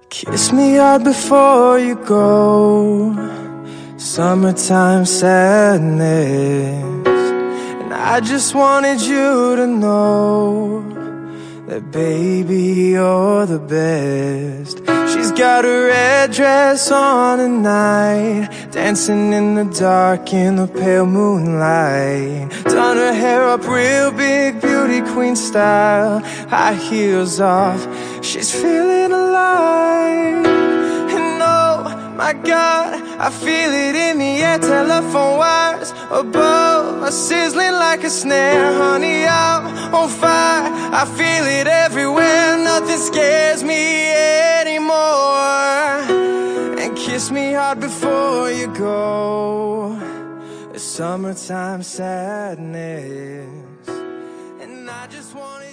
Kiss me hard before you go. Summertime sadness. And I just wanted you to know that baby, you're the best. She's got a red dress on tonight, dancing in the dark in the pale moonlight. Done her hair up real big, beauty queen style, high heels off, she's feeling alive. And oh my God, I feel it in the air, telephone wires above are sizzling like a snare. Honey, I'm on fire, I feel it everywhere, nothing scares me anymore. And kiss me hard before you go. Summertime sadness. And I just want